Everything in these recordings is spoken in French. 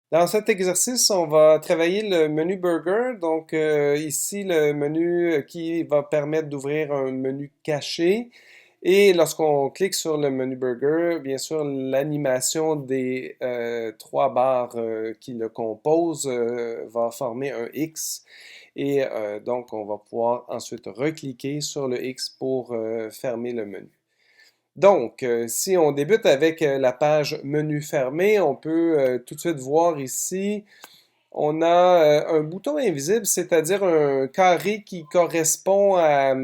Dans cet exercice, on va travailler le menu burger. Donc ici, le menu qui va permettre d'ouvrir un menu caché. Et lorsqu'on clique sur le menu burger, bien sûr, l'animation des trois barres qui le composent va former un X. Et donc, on va pouvoir ensuite recliquer sur le X pour fermer le menu. Donc, si on débute avec la page menu fermé, on peut tout de suite voir ici, on a un bouton invisible, c'est-à-dire un carré qui correspond à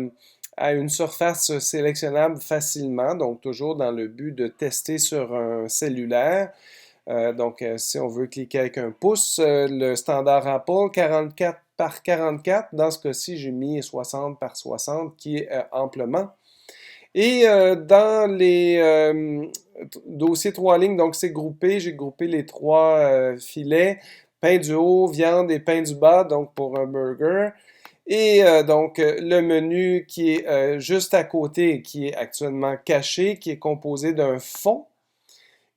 une surface sélectionnable facilement, donc toujours dans le but de tester sur un cellulaire. Donc, si on veut cliquer avec un pouce, le standard Apple 44 par 44, dans ce cas-ci, j'ai mis 60 par 60, qui est amplement. Et dans les dossiers trois lignes, donc c'est groupé, j'ai groupé les trois filets, pain du haut, viande et pain du bas, donc pour un burger. Et donc le menu qui est juste à côté, qui est actuellement caché, qui est composé d'un fond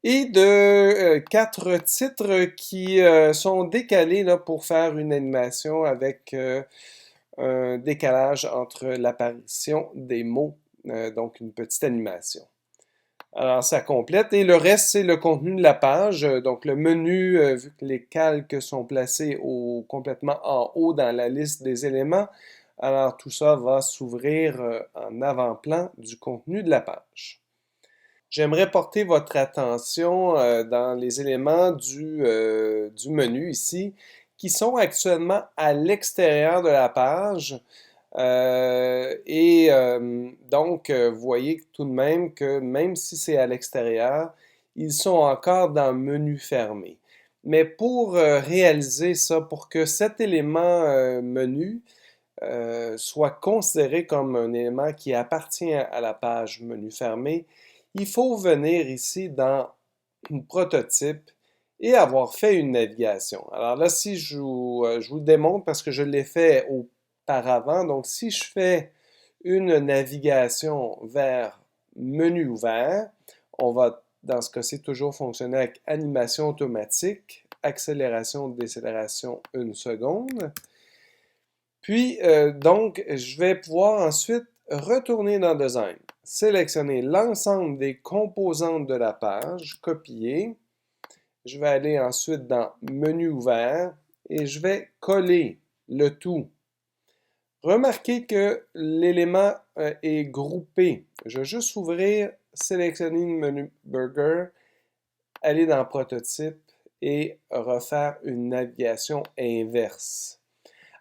et de quatre titres qui sont décalés là, pour faire une animation avec un décalage entre l'apparition des mots, donc une petite animation. Alors, ça complète. Et le reste, c'est le contenu de la page. Donc, le menu, vu que les calques sont placés complètement en haut dans la liste des éléments, alors tout ça va s'ouvrir en avant-plan du contenu de la page. J'aimerais porter votre attention dans les éléments du menu ici, qui sont actuellement à l'extérieur de la page. Donc, vous voyez tout de même que même si c'est à l'extérieur, ils sont encore dans le menu fermé. Mais pour réaliser ça, pour que cet élément menu soit considéré comme un élément qui appartient à la page menu fermé, il faut venir ici dans Prototype et avoir fait une navigation. Alors là, si je vous le démontre parce que je l'ai fait auparavant, donc si je fais une navigation vers menu ouvert, on va dans ce cas-ci toujours fonctionner avec animation automatique, accélération, décélération 1 seconde. Puis, donc, je vais pouvoir ensuite retourner dans Design, sélectionner l'ensemble des composantes de la page, copier. Je vais aller ensuite dans Menu ouvert et je vais coller le tout. Remarquez que l'élément est groupé. Je vais juste ouvrir, sélectionner le menu Burger, aller dans Prototype et refaire une navigation inverse.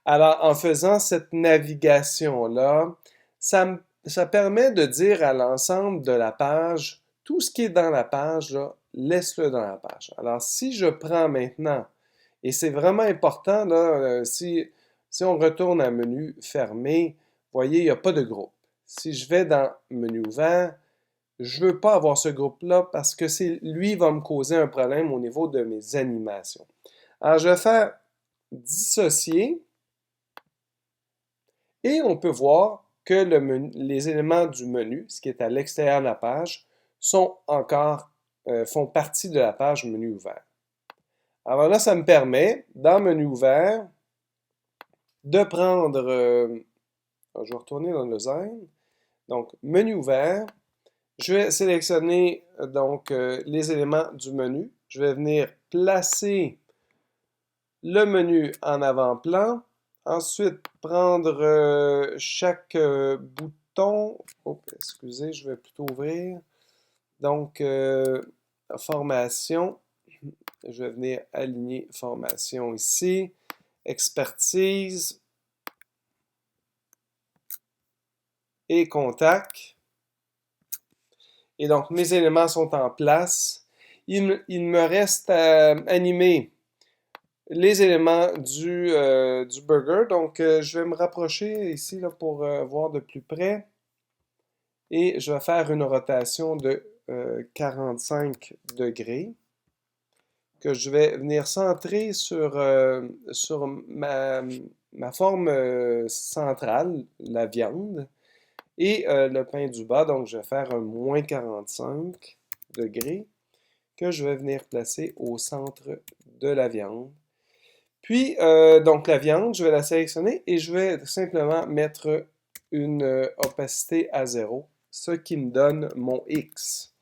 Alors, en faisant cette navigation-là, ça permet de dire à l'ensemble de la page, tout ce qui est dans la page, là, laisse-le dans la page. Alors, si je prends maintenant, et c'est vraiment important, là, si on retourne à menu fermé, vous voyez, il n'y a pas de groupe. Si je vais dans menu ouvert, je ne veux pas avoir ce groupe-là parce que lui va me causer un problème au niveau de mes animations. Alors, je vais faire dissocier. Et on peut voir que les éléments du menu, ce qui est à l'extérieur de la page, font partie de la page menu ouvert. Alors là, ça me permet, dans menu ouvert, de prendre, je vais retourner dans le Zen, donc menu ouvert, je vais sélectionner donc les éléments du menu, je vais venir placer le menu en avant-plan. Ensuite, prendre chaque bouton. Oh, excusez, je vais plutôt ouvrir. Donc, formation. Je vais venir aligner formation ici. Expertise. Et contact. Et donc, mes éléments sont en place. Il me reste à animer les éléments du burger. Donc, je vais me rapprocher ici là, pour voir de plus près. Et je vais faire une rotation de 45 degrés que je vais venir centrer sur ma forme centrale, la viande, et le pain du bas. Donc, je vais faire un moins 45 degrés. que je vais venir placer au centre de la viande. Puis, donc la viande, je vais la sélectionner et je vais simplement mettre une opacité à 0, ce qui me donne mon X.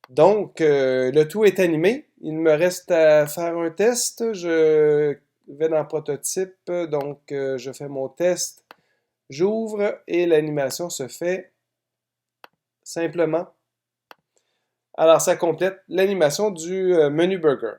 Donc, le tout est animé. Il me reste à faire un test. Je vais dans Prototype, donc je fais mon test, j'ouvre et l'animation se fait simplement. Alors, ça complète l'animation du menu burger.